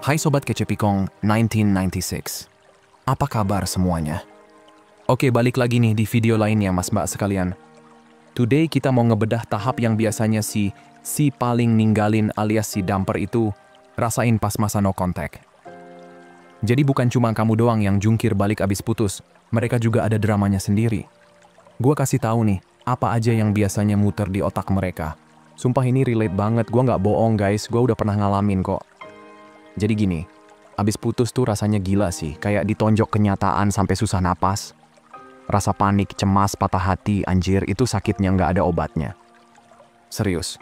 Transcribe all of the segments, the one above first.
Hai Sobat Kecepikong 1996. Apa kabar semuanya? Oke, balik lagi nih di video lainnya mas mbak sekalian. Today kita mau ngebedah tahap yang biasanya si paling ninggalin alias si dumper itu rasain pas masa no contact. Jadi bukan cuma kamu doang yang jungkir balik abis putus, mereka juga ada dramanya sendiri. Gua kasih tahu nih, apa aja yang biasanya muter di otak mereka. Sumpah ini relate banget, gua nggak bohong guys, gua udah pernah ngalamin kok. Jadi gini, abis putus tuh rasanya gila sih, kayak ditonjok kenyataan sampai susah napas. Rasa panik, cemas, patah hati, anjir, itu sakitnya nggak ada obatnya. Serius.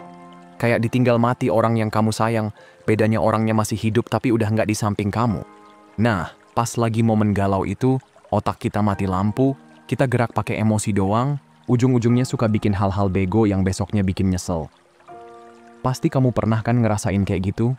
Kayak ditinggal mati orang yang kamu sayang, bedanya orangnya masih hidup tapi udah nggak di samping kamu. Nah, pas lagi momen galau itu, otak kita mati lampu, kita gerak pakai emosi doang, ujung-ujungnya suka bikin hal-hal bego yang besoknya bikin nyesel. Pasti kamu pernah kan ngerasain kayak gitu?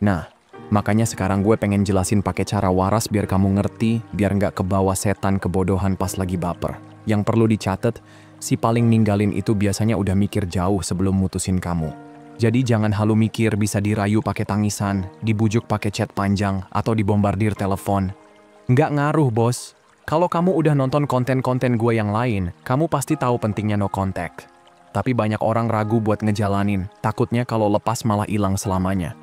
Nah, makanya sekarang gue pengen jelasin pakai cara waras biar kamu ngerti, biar nggak kebawa setan kebodohan pas lagi baper. Yang perlu dicatat, si paling ninggalin itu biasanya udah mikir jauh sebelum mutusin kamu. Jadi jangan halu mikir bisa dirayu pakai tangisan, dibujuk pakai chat panjang, atau dibombardir telepon. Nggak ngaruh bos. Kalau kamu udah nonton konten-konten gue yang lain, kamu pasti tahu pentingnya no contact. Tapi banyak orang ragu buat ngejalanin, takutnya kalau lepas malah hilang selamanya.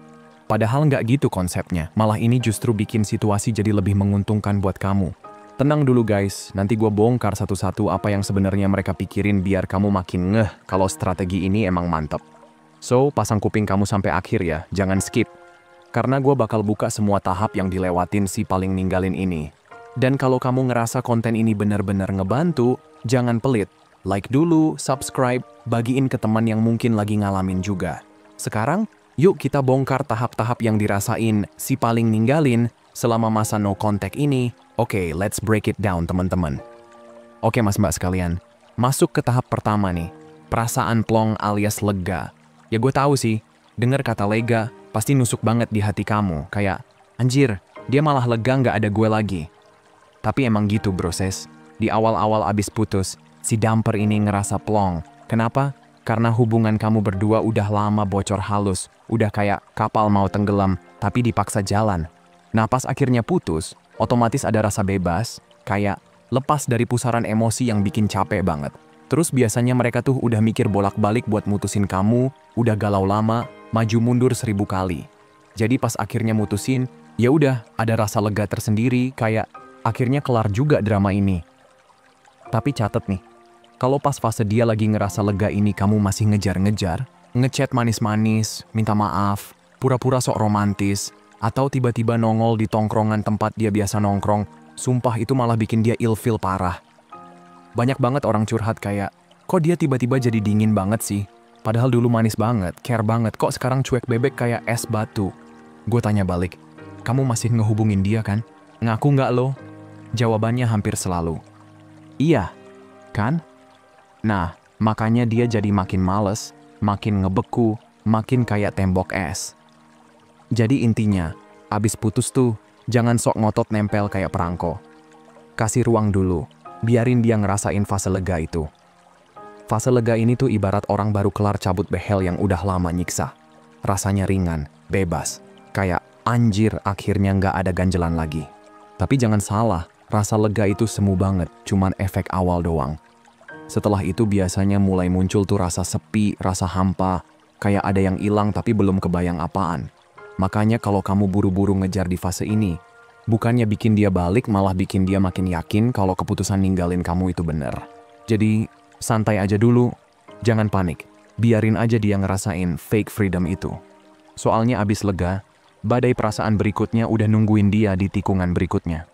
Padahal nggak gitu konsepnya, malah ini justru bikin situasi jadi lebih menguntungkan buat kamu. Tenang dulu guys, nanti gue bongkar satu-satu apa yang sebenarnya mereka pikirin biar kamu makin ngeh kalau strategi ini emang mantep. So, pasang kuping kamu sampai akhir ya, jangan skip. Karena gue bakal buka semua tahap yang dilewatin si paling ninggalin ini. Dan kalau kamu ngerasa konten ini benar-benar ngebantu, jangan pelit. Like dulu, subscribe, bagiin ke teman yang mungkin lagi ngalamin juga. Sekarang, yuk kita bongkar tahap-tahap yang dirasain si paling ninggalin selama masa no contact ini. Oke, let's break it down teman-teman. Oke mas mbak sekalian, masuk ke tahap pertama nih. Perasaan plong alias lega. Ya gue tahu sih, denger kata lega pasti nusuk banget di hati kamu. Kayak, anjir, dia malah lega nggak ada gue lagi. Tapi emang gitu broses, di awal-awal abis putus, si dumper ini ngerasa plong. Kenapa? Karena hubungan kamu berdua udah lama bocor halus, udah kayak kapal mau tenggelam, tapi dipaksa jalan. Nah pas akhirnya putus, otomatis ada rasa bebas, kayak lepas dari pusaran emosi yang bikin capek banget. Terus biasanya mereka tuh udah mikir bolak-balik buat mutusin kamu, udah galau lama, maju mundur 1000 kali. Jadi pas akhirnya mutusin, ya udah ada rasa lega tersendiri, kayak akhirnya kelar juga drama ini. Tapi catet nih, kalau pas fase dia lagi ngerasa lega ini kamu masih ngejar-ngejar, ngechat manis-manis, minta maaf, pura-pura sok romantis, atau tiba-tiba nongol di tongkrongan tempat dia biasa nongkrong, sumpah itu malah bikin dia ilfeel parah. Banyak banget orang curhat kayak, kok dia tiba-tiba jadi dingin banget sih? Padahal dulu manis banget, care banget, kok sekarang cuek bebek kayak es batu? Gue tanya balik, kamu masih ngehubungin dia kan? Ngaku nggak lo? Jawabannya hampir selalu, iya, kan? Nah, makanya dia jadi makin males, makin ngebeku, makin kayak tembok es. Jadi intinya, abis putus tuh, jangan sok ngotot nempel kayak perangko. Kasih ruang dulu, biarin dia ngerasain fase lega itu. Fase lega ini tuh ibarat orang baru kelar cabut behel yang udah lama nyiksa. Rasanya ringan, bebas, kayak anjir akhirnya nggak ada ganjelan lagi. Tapi jangan salah, rasa lega itu semu banget, cuman efek awal doang. Setelah itu biasanya mulai muncul tuh rasa sepi, rasa hampa, kayak ada yang hilang tapi belum kebayang apaan. Makanya kalau kamu buru-buru ngejar di fase ini, bukannya bikin dia balik, malah bikin dia makin yakin kalau keputusan ninggalin kamu itu bener. Jadi, santai aja dulu, jangan panik, biarin aja dia ngerasain fake freedom itu. Soalnya abis lega, badai perasaan berikutnya udah nungguin dia di tikungan berikutnya.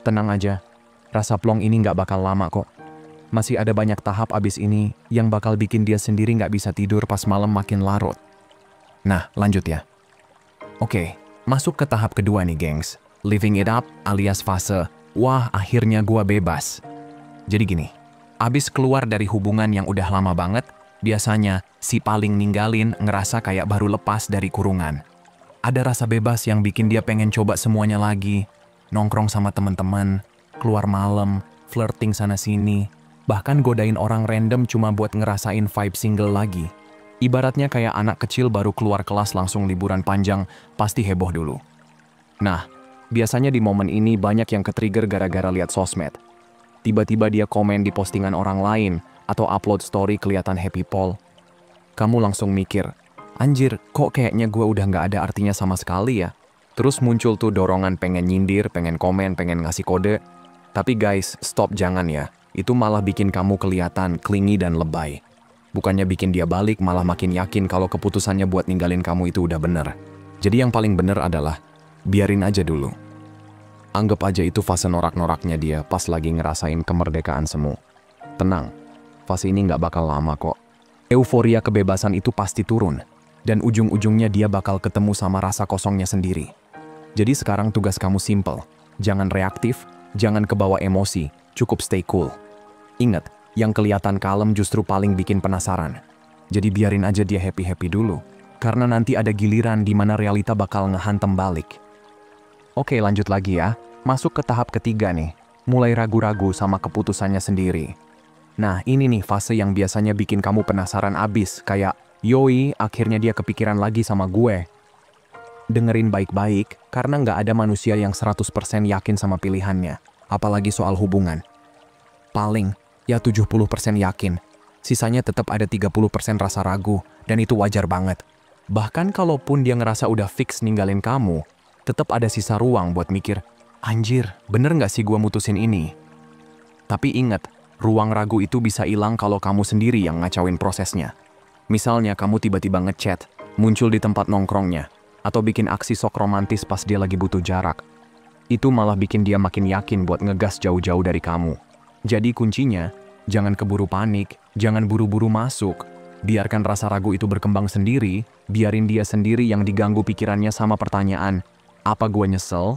Tenang aja, rasa plong ini nggak bakal lama kok. Masih ada banyak tahap abis ini yang bakal bikin dia sendiri nggak bisa tidur pas malam makin larut. Nah, lanjut ya. Oke, masuk ke tahap kedua nih gengs. Living it up alias fase, wah akhirnya gua bebas. Jadi gini, abis keluar dari hubungan yang udah lama banget, biasanya si paling ninggalin ngerasa kayak baru lepas dari kurungan. Ada rasa bebas yang bikin dia pengen coba semuanya lagi. Nongkrong sama teman-teman, keluar malam, flirting sana-sini, bahkan godain orang random cuma buat ngerasain vibe single lagi. Ibaratnya kayak anak kecil baru keluar kelas langsung liburan panjang, pasti heboh dulu. Nah, biasanya di momen ini banyak yang ketrigger gara-gara lihat sosmed. Tiba-tiba dia komen di postingan orang lain, atau upload story kelihatan happy pol. Kamu langsung mikir, anjir, kok kayaknya gue udah nggak ada artinya sama sekali ya? Terus muncul tuh dorongan pengen nyindir, pengen komen, pengen ngasih kode. Tapi guys, stop, jangan ya. Itu malah bikin kamu kelihatan clingy dan lebay. Bukannya bikin dia balik, malah makin yakin kalau keputusannya buat ninggalin kamu itu udah bener. Jadi yang paling bener adalah, biarin aja dulu. Anggap aja itu fase norak-noraknya dia pas lagi ngerasain kemerdekaan semu. Tenang, fase ini nggak bakal lama kok. Euforia kebebasan itu pasti turun. Dan ujung-ujungnya dia bakal ketemu sama rasa kosongnya sendiri. Jadi sekarang tugas kamu simple. Jangan reaktif, jangan kebawa emosi, cukup stay cool. Ingat, yang kelihatan kalem justru paling bikin penasaran. Jadi biarin aja dia happy-happy dulu. Karena nanti ada giliran di mana realita bakal ngehantem balik. Oke, lanjut lagi ya. Masuk ke tahap ketiga nih. Mulai ragu-ragu sama keputusannya sendiri. Nah, ini nih fase yang biasanya bikin kamu penasaran abis. Kayak, yoi, akhirnya dia kepikiran lagi sama gue. Dengerin baik-baik, karena nggak ada manusia yang 100% yakin sama pilihannya. Apalagi soal hubungan. Paling, ya 70% yakin. Sisanya tetap ada 30% rasa ragu, dan itu wajar banget. Bahkan kalaupun dia ngerasa udah fix ninggalin kamu, tetap ada sisa ruang buat mikir, anjir, bener nggak sih gua mutusin ini? Tapi ingat, ruang ragu itu bisa hilang kalau kamu sendiri yang ngacauin prosesnya. Misalnya kamu tiba-tiba ngechat, muncul di tempat nongkrongnya, atau bikin aksi sok romantis pas dia lagi butuh jarak. Itu malah bikin dia makin yakin buat ngegas jauh-jauh dari kamu. Jadi kuncinya, jangan keburu panik, jangan buru-buru masuk. Biarkan rasa ragu itu berkembang sendiri, biarin dia sendiri yang diganggu pikirannya sama pertanyaan, apa gue nyesel?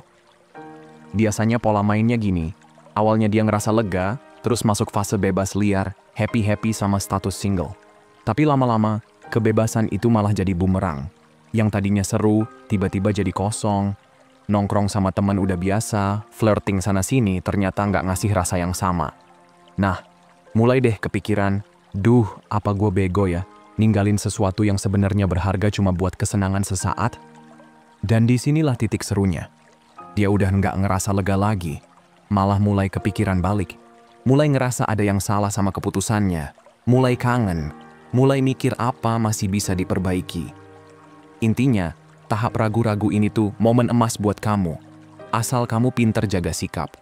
Biasanya pola mainnya gini, awalnya dia ngerasa lega, terus masuk fase bebas liar, happy-happy sama status single. Tapi lama-lama, kebebasan itu malah jadi bumerang. Yang tadinya seru, tiba-tiba jadi kosong. Nongkrong sama teman udah biasa, flirting sana-sini ternyata nggak ngasih rasa yang sama. Nah, mulai deh kepikiran, duh, apa gue bego ya, ninggalin sesuatu yang sebenarnya berharga cuma buat kesenangan sesaat? Dan disinilah titik serunya. Dia udah nggak ngerasa lega lagi, malah mulai kepikiran balik. Mulai ngerasa ada yang salah sama keputusannya, mulai kangen, mulai mikir apa masih bisa diperbaiki. Intinya, tahap ragu-ragu ini tuh momen emas buat kamu, asal kamu pinter jaga sikap.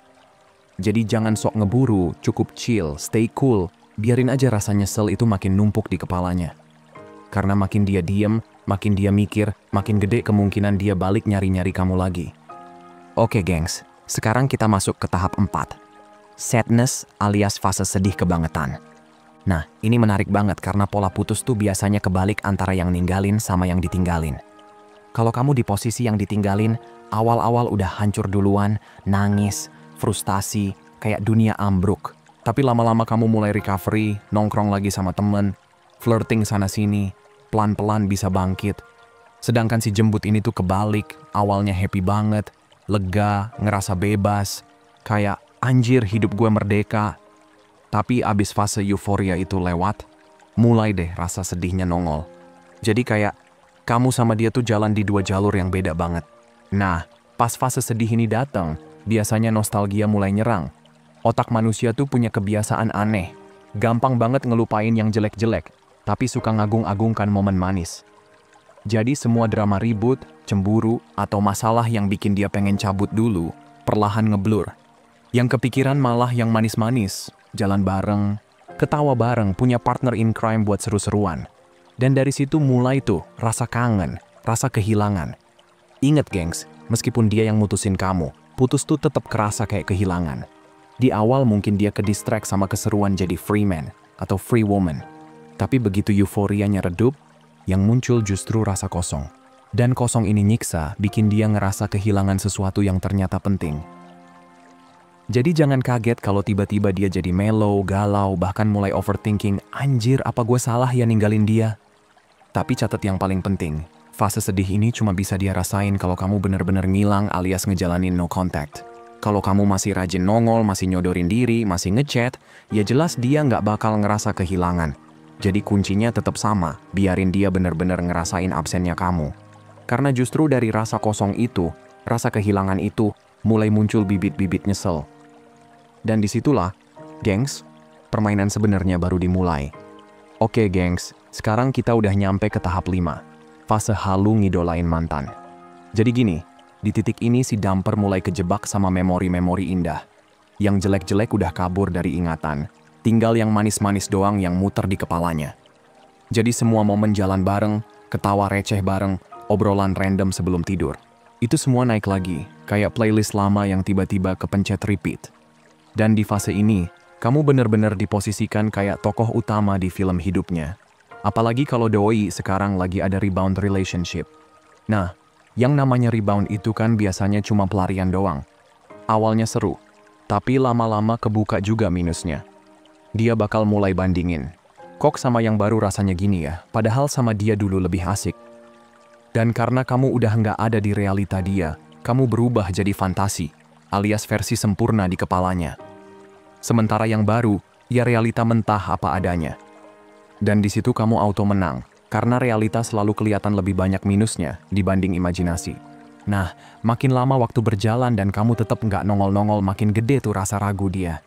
Jadi jangan sok ngeburu, cukup chill, stay cool, biarin aja rasa nyesel itu makin numpuk di kepalanya. Karena makin dia diem, makin dia mikir, makin gede kemungkinan dia balik nyari-nyari kamu lagi. Oke gengs, sekarang kita masuk ke tahap 4. Sadness alias fase sedih kebangetan. Nah, ini menarik banget karena pola putus tuh biasanya kebalik antara yang ninggalin sama yang ditinggalin. Kalau kamu di posisi yang ditinggalin, awal-awal udah hancur duluan, nangis, frustasi, kayak dunia ambruk. Tapi lama-lama kamu mulai recovery, nongkrong lagi sama temen, flirting sana-sini, pelan-pelan bisa bangkit. Sedangkan si jembut ini tuh kebalik, awalnya happy banget, lega, ngerasa bebas, kayak anjir hidup gue merdeka. Tapi abis fase euforia itu lewat, mulai deh rasa sedihnya nongol. Jadi kayak kamu sama dia tuh jalan di dua jalur yang beda banget. Nah, pas fase sedih ini datang, biasanya nostalgia mulai nyerang. Otak manusia tuh punya kebiasaan aneh. Gampang banget ngelupain yang jelek-jelek, tapi suka ngagung-agungkan momen manis. Jadi semua drama ribut, cemburu, atau masalah yang bikin dia pengen cabut dulu, perlahan ngeblur. Yang kepikiran malah yang manis-manis, jalan bareng, ketawa bareng, punya partner in crime buat seru-seruan. Dan dari situ mulai tuh rasa kangen, rasa kehilangan. Ingat gengs, meskipun dia yang mutusin kamu, putus tuh tetap kerasa kayak kehilangan. Di awal mungkin dia ke-distract sama keseruan jadi free man atau free woman. Tapi begitu euforianya redup, yang muncul justru rasa kosong. Dan kosong ini nyiksa, bikin dia ngerasa kehilangan sesuatu yang ternyata penting. Jadi jangan kaget kalau tiba-tiba dia jadi mellow, galau, bahkan mulai overthinking, anjir apa gue salah ya ninggalin dia? Tapi catat yang paling penting, fase sedih ini cuma bisa dia rasain kalau kamu bener-bener ngilang alias ngejalanin no contact. Kalau kamu masih rajin nongol, masih nyodorin diri, masih ngechat, ya jelas dia nggak bakal ngerasa kehilangan. Jadi kuncinya tetap sama, biarin dia bener-bener ngerasain absennya kamu. Karena justru dari rasa kosong itu, rasa kehilangan itu, mulai muncul bibit-bibit nyesel. Dan disitulah, gengs, permainan sebenarnya baru dimulai. Oke gengs, sekarang kita udah nyampe ke tahap 5. Fase halu ngidolain mantan. Jadi gini, di titik ini si Damper mulai kejebak sama memori-memori indah. Yang jelek-jelek udah kabur dari ingatan. Tinggal yang manis-manis doang yang muter di kepalanya. Jadi semua momen jalan bareng, ketawa receh bareng, obrolan random sebelum tidur. Itu semua naik lagi, kayak playlist lama yang tiba-tiba kepencet repeat. Dan di fase ini, kamu bener-bener diposisikan kayak tokoh utama di film hidupnya. Apalagi kalau doi sekarang lagi ada rebound relationship. Nah, yang namanya rebound itu kan biasanya cuma pelarian doang. Awalnya seru, tapi lama-lama kebuka juga minusnya. Dia bakal mulai bandingin. Kok sama yang baru rasanya gini ya, padahal sama dia dulu lebih asik. Dan karena kamu udah nggak ada di realita dia, kamu berubah jadi fantasi, alias versi sempurna di kepalanya. Sementara yang baru, ya realita mentah apa adanya. Dan di situ kamu auto menang, karena realita selalu kelihatan lebih banyak minusnya dibanding imajinasi. Nah, makin lama waktu berjalan dan kamu tetap nggak nongol-nongol, makin gede tuh rasa ragu dia.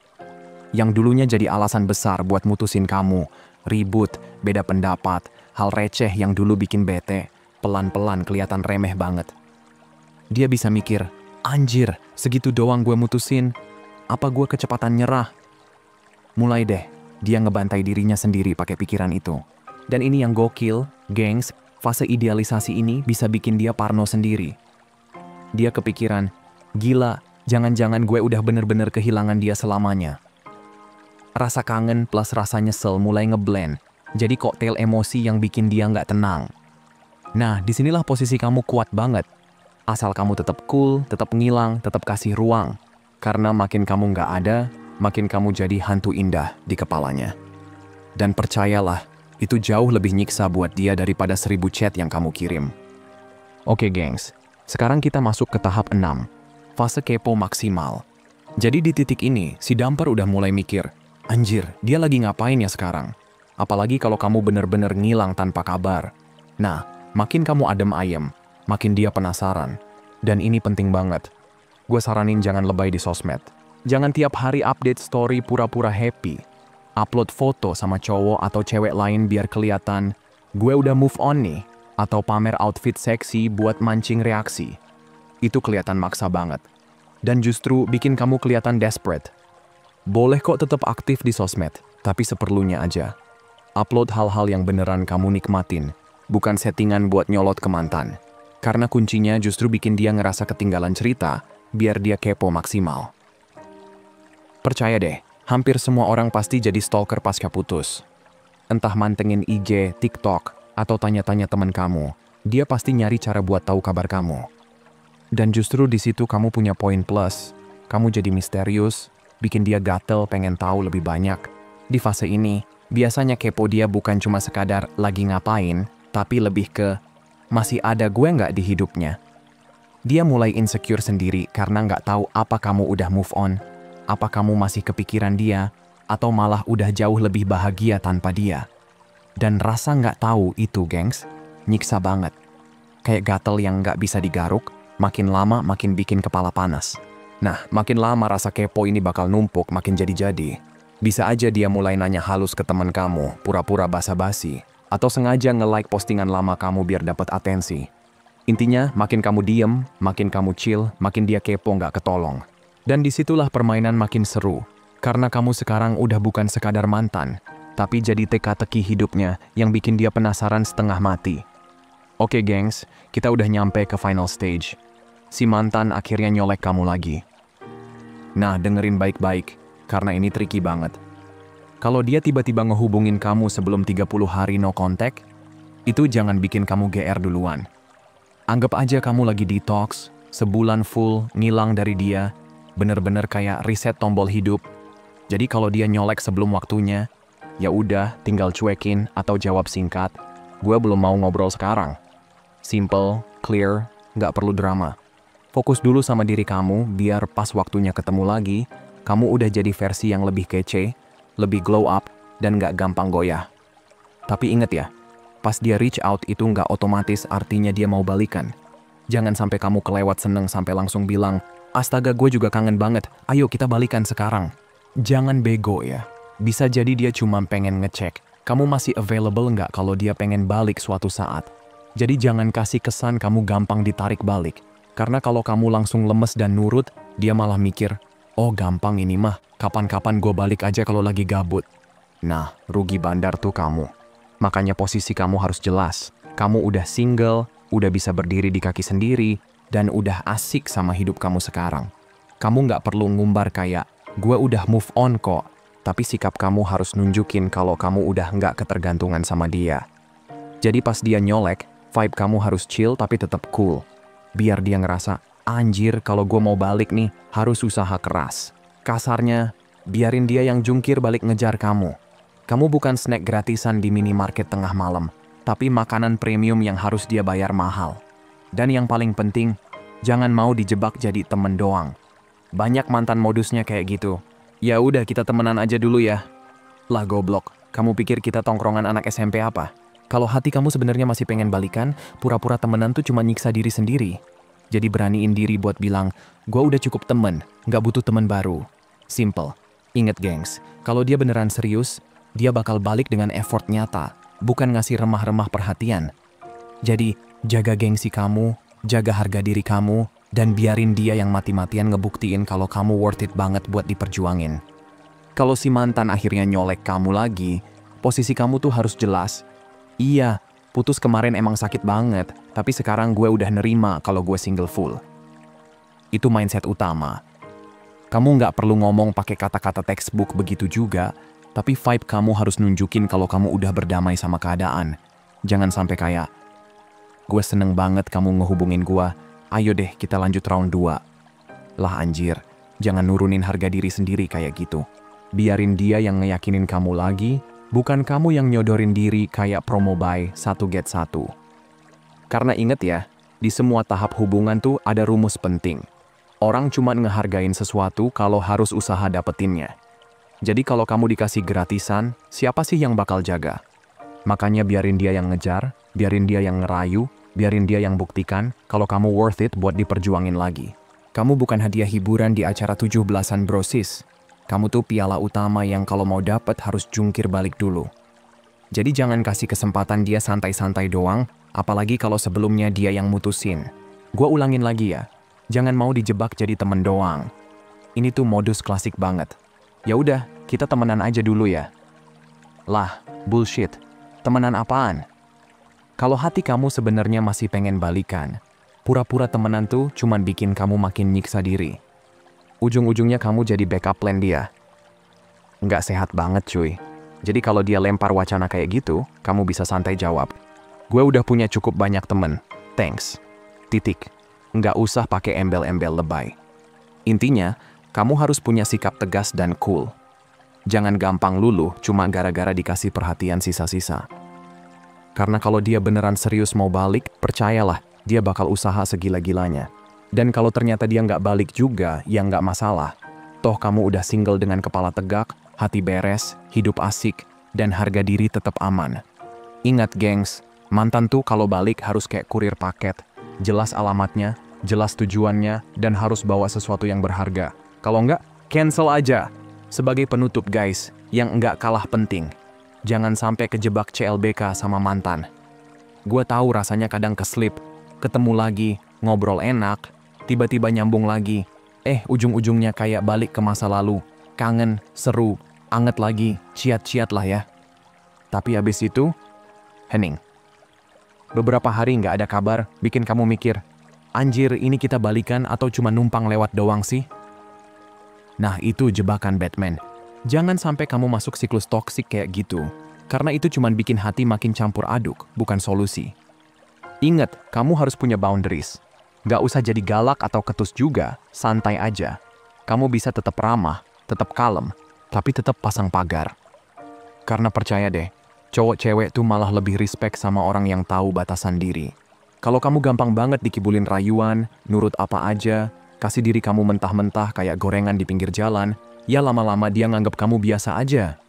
Yang dulunya jadi alasan besar buat mutusin kamu, ribut, beda pendapat, hal receh yang dulu bikin bete, pelan-pelan kelihatan remeh banget. Dia bisa mikir, anjir, segitu doang gue mutusin, apa gue kecepatan nyerah? Mulai deh, dia ngebantai dirinya sendiri pakai pikiran itu. Dan ini yang gokil, gengs, fase idealisasi ini bisa bikin dia parno sendiri. Dia kepikiran, gila, jangan-jangan gue udah bener-bener kehilangan dia selamanya. Rasa kangen plus rasa nyesel mulai ngeblend, jadi koktail emosi yang bikin dia nggak tenang. Nah, disinilah posisi kamu kuat banget. Asal kamu tetap cool, tetap ngilang, tetap kasih ruang. Karena makin kamu nggak ada, makin kamu jadi hantu indah di kepalanya. Dan percayalah, itu jauh lebih nyiksa buat dia daripada 1000 chat yang kamu kirim. Oke gengs, sekarang kita masuk ke tahap 6, fase kepo maksimal. Jadi di titik ini, si Damper udah mulai mikir, anjir, dia lagi ngapain ya sekarang? Apalagi kalau kamu bener-bener ngilang tanpa kabar. Nah, makin kamu adem ayem, makin dia penasaran. Dan ini penting banget. Gue saranin jangan lebay di sosmed. Jangan tiap hari update story pura-pura happy. Upload foto sama cowok atau cewek lain biar kelihatan, gue udah move on nih. Atau pamer outfit seksi buat mancing reaksi. Itu kelihatan maksa banget. Dan justru bikin kamu kelihatan desperate. Boleh kok tetap aktif di sosmed, tapi seperlunya aja. Upload hal-hal yang beneran kamu nikmatin, bukan settingan buat nyolot ke mantan. Karena kuncinya justru bikin dia ngerasa ketinggalan cerita, biar dia kepo maksimal. Percaya deh, hampir semua orang pasti jadi stalker pasca putus. Entah mantengin IG, TikTok, atau tanya-tanya teman kamu, dia pasti nyari cara buat tahu kabar kamu. Dan justru di situ kamu punya poin plus, kamu jadi misterius, bikin dia gatel pengen tahu lebih banyak. Di fase ini, biasanya kepo dia bukan cuma sekadar lagi ngapain, tapi lebih ke, masih ada gue nggak di hidupnya? Dia mulai insecure sendiri karena nggak tahu apa kamu udah move on, apa kamu masih kepikiran dia, atau malah udah jauh lebih bahagia tanpa dia. Dan rasa nggak tahu itu, gengs, nyiksa banget. Kayak gatel yang nggak bisa digaruk, makin lama makin bikin kepala panas. Nah, makin lama rasa kepo ini bakal numpuk makin jadi-jadi. Bisa aja dia mulai nanya halus ke teman kamu, pura-pura basa-basi, atau sengaja nge-like postingan lama kamu biar dapat atensi. Intinya, makin kamu diem, makin kamu chill, makin dia kepo nggak ketolong. Dan disitulah permainan makin seru, karena kamu sekarang udah bukan sekadar mantan, tapi jadi teka-teki hidupnya yang bikin dia penasaran setengah mati. Oke gengs, kita udah nyampe ke final stage. Si mantan akhirnya nyolek kamu lagi. Nah, dengerin baik-baik, karena ini tricky banget. Kalau dia tiba-tiba ngehubungin kamu sebelum 30 hari no contact, itu jangan bikin kamu GR duluan. Anggap aja kamu lagi detox, sebulan full ngilang dari dia, bener-bener kayak reset tombol hidup. Jadi kalau dia nyolek sebelum waktunya, ya udah tinggal cuekin atau jawab singkat, gue belum mau ngobrol sekarang. Simple, clear, nggak perlu drama. Fokus dulu sama diri kamu, biar pas waktunya ketemu lagi, kamu udah jadi versi yang lebih kece, lebih glow up, dan nggak gampang goyah. Tapi inget ya, pas dia reach out itu nggak otomatis artinya dia mau balikan. Jangan sampai kamu kelewat seneng sampai langsung bilang, astaga gue juga kangen banget, ayo kita balikan sekarang. Jangan bego ya. Bisa jadi dia cuma pengen ngecek, kamu masih available nggak kalau dia pengen balik suatu saat. Jadi jangan kasih kesan kamu gampang ditarik balik. Karena kalau kamu langsung lemes dan nurut, dia malah mikir, oh gampang ini mah, kapan-kapan gue balik aja kalau lagi gabut. Nah, rugi bandar tuh kamu. Makanya posisi kamu harus jelas. Kamu udah single, udah bisa berdiri di kaki sendiri, dan udah asik sama hidup kamu sekarang. Kamu nggak perlu ngumbar kayak, gue udah move on kok. Tapi sikap kamu harus nunjukin kalau kamu udah nggak ketergantungan sama dia. Jadi pas dia nyolek, vibe kamu harus chill tapi tetap cool. Biar dia ngerasa, anjir kalau gue mau balik nih, harus usaha keras. Kasarnya, biarin dia yang jungkir balik ngejar kamu. Kamu bukan snack gratisan di minimarket tengah malam, tapi makanan premium yang harus dia bayar mahal. Dan yang paling penting, jangan mau dijebak jadi temen doang. Banyak mantan modusnya kayak gitu. Ya udah kita temenan aja dulu ya. Lah goblok, kamu pikir kita tongkrongan anak SMP apa? Kalau hati kamu sebenarnya masih pengen balikan, pura-pura temenan tuh cuma nyiksa diri sendiri. Jadi beraniin diri buat bilang, gua udah cukup temen, nggak butuh temen baru. Simple. Ingat gengs, kalau dia beneran serius, dia bakal balik dengan effort nyata, bukan ngasih remah-remah perhatian. Jadi, jaga gengsi kamu, jaga harga diri kamu, dan biarin dia yang mati-matian ngebuktiin kalau kamu worth it banget buat diperjuangin. Kalau si mantan akhirnya nyolek kamu lagi, posisi kamu tuh harus jelas. Iya, putus kemarin emang sakit banget, tapi sekarang gue udah nerima kalau gue single full. Itu mindset utama. Kamu nggak perlu ngomong pakai kata-kata textbook begitu juga, tapi vibe kamu harus nunjukin kalau kamu udah berdamai sama keadaan. Jangan sampai kayak, gue seneng banget kamu ngehubungin gue, ayo deh kita lanjut round 2. Lah anjir, jangan nurunin harga diri sendiri kayak gitu. Biarin dia yang ngeyakinin kamu lagi, bukan kamu yang nyodorin diri kayak promo buy 1 get 1. Karena inget ya, di semua tahap hubungan tuh ada rumus penting. Orang cuma ngehargain sesuatu kalau harus usaha dapetinnya. Jadi kalau kamu dikasih gratisan, siapa sih yang bakal jaga? Makanya biarin dia yang ngejar, biarin dia yang ngerayu, biarin dia yang buktikan kalau kamu worth it buat diperjuangin lagi. Kamu bukan hadiah hiburan di acara 17-an brosis. Kamu tuh piala utama yang kalau mau dapet harus jungkir balik dulu. Jadi jangan kasih kesempatan dia santai-santai doang, apalagi kalau sebelumnya dia yang mutusin. Gua ulangin lagi ya, jangan mau dijebak jadi temen doang. Ini tuh modus klasik banget. Ya udah, kita temenan aja dulu ya. Lah, bullshit. Temenan apaan? Kalau hati kamu sebenarnya masih pengen balikan, pura-pura temenan tuh cuman bikin kamu makin nyiksa diri. Ujung-ujungnya kamu jadi backup plan dia. Nggak sehat banget cuy. Jadi kalau dia lempar wacana kayak gitu, kamu bisa santai jawab, gue udah punya cukup banyak temen, thanks. Titik. Nggak usah pakai embel-embel lebay. Intinya, kamu harus punya sikap tegas dan cool. Jangan gampang luluh cuma gara-gara dikasih perhatian sisa-sisa. Karena kalau dia beneran serius mau balik, percayalah, dia bakal usaha segila-gilanya. Dan kalau ternyata dia nggak balik juga, ya nggak masalah. Toh kamu udah single dengan kepala tegak, hati beres, hidup asik, dan harga diri tetap aman. Ingat gengs, mantan tuh kalau balik harus kayak kurir paket. Jelas alamatnya, jelas tujuannya, dan harus bawa sesuatu yang berharga. Kalau nggak, cancel aja. Sebagai penutup guys, yang nggak kalah penting, jangan sampai kejebak CLBK sama mantan. Gue tahu rasanya kadang keslip, ketemu lagi, ngobrol enak, tiba-tiba nyambung lagi. Ujung-ujungnya kayak balik ke masa lalu. Kangen, seru, anget lagi, ciat-ciat lah ya. Tapi habis itu, hening. Beberapa hari nggak ada kabar, bikin kamu mikir, anjir ini kita balikan atau cuma numpang lewat doang sih? Nah itu jebakan Batman. Jangan sampai kamu masuk siklus toksik kayak gitu. Karena itu cuma bikin hati makin campur aduk, bukan solusi. Ingat, kamu harus punya boundaries. Nggak usah jadi galak atau ketus juga, santai aja. Kamu bisa tetap ramah, tetap kalem, tapi tetap pasang pagar. Karena percaya deh, cowok cewek tuh malah lebih respect sama orang yang tahu batasan diri. Kalau kamu gampang banget dikibulin rayuan, nurut apa aja, kasih diri kamu mentah-mentah kayak gorengan di pinggir jalan, ya lama-lama dia nganggap kamu biasa aja.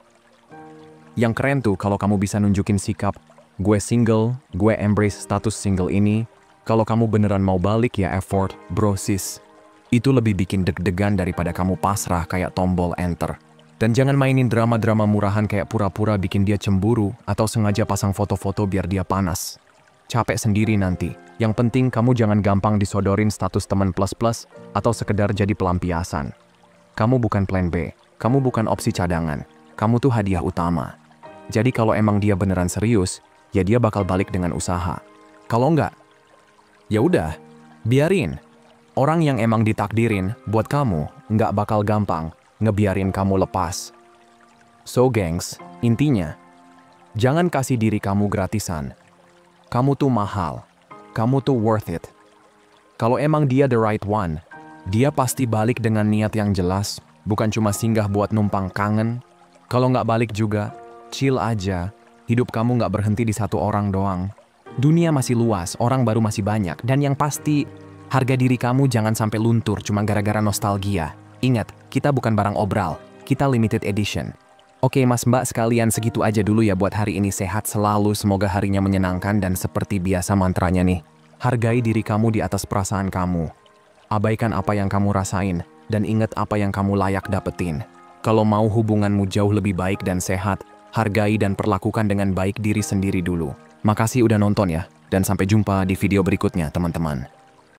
Yang keren tuh kalau kamu bisa nunjukin sikap, gue single, gue embrace status single ini. Kalau kamu beneran mau balik ya effort, bro sis. Itu lebih bikin deg-degan daripada kamu pasrah kayak tombol enter. Dan jangan mainin drama-drama murahan kayak pura-pura bikin dia cemburu atau sengaja pasang foto-foto biar dia panas. Capek sendiri nanti. Yang penting kamu jangan gampang disodorin status teman plus-plus atau sekedar jadi pelampiasan. Kamu bukan plan B, kamu bukan opsi cadangan. Kamu tuh hadiah utama. Jadi kalau emang dia beneran serius, ya dia bakal balik dengan usaha. Kalau enggak, ya udah, biarin. Orang yang emang ditakdirin buat kamu nggak bakal gampang ngebiarin kamu lepas. So gengs, intinya, jangan kasih diri kamu gratisan. Kamu tuh mahal. Kamu tuh worth it. Kalau emang dia the right one, dia pasti balik dengan niat yang jelas, bukan cuma singgah buat numpang kangen. Kalau nggak balik juga, chill aja. Hidup kamu nggak berhenti di satu orang doang. Dunia masih luas, orang baru masih banyak. Dan yang pasti, harga diri kamu jangan sampai luntur cuma gara-gara nostalgia. Ingat, kita bukan barang obral, kita limited edition. Oke mas mbak sekalian, segitu aja dulu ya buat hari ini. Sehat selalu, semoga harinya menyenangkan dan seperti biasa mantranya nih. Hargai diri kamu di atas perasaan kamu. Abaikan apa yang kamu rasain dan ingat apa yang kamu layak dapetin. Kalau mau hubunganmu jauh lebih baik dan sehat, hargai dan perlakukan dengan baik diri sendiri dulu. Makasih udah nonton ya, dan sampai jumpa di video berikutnya teman-teman.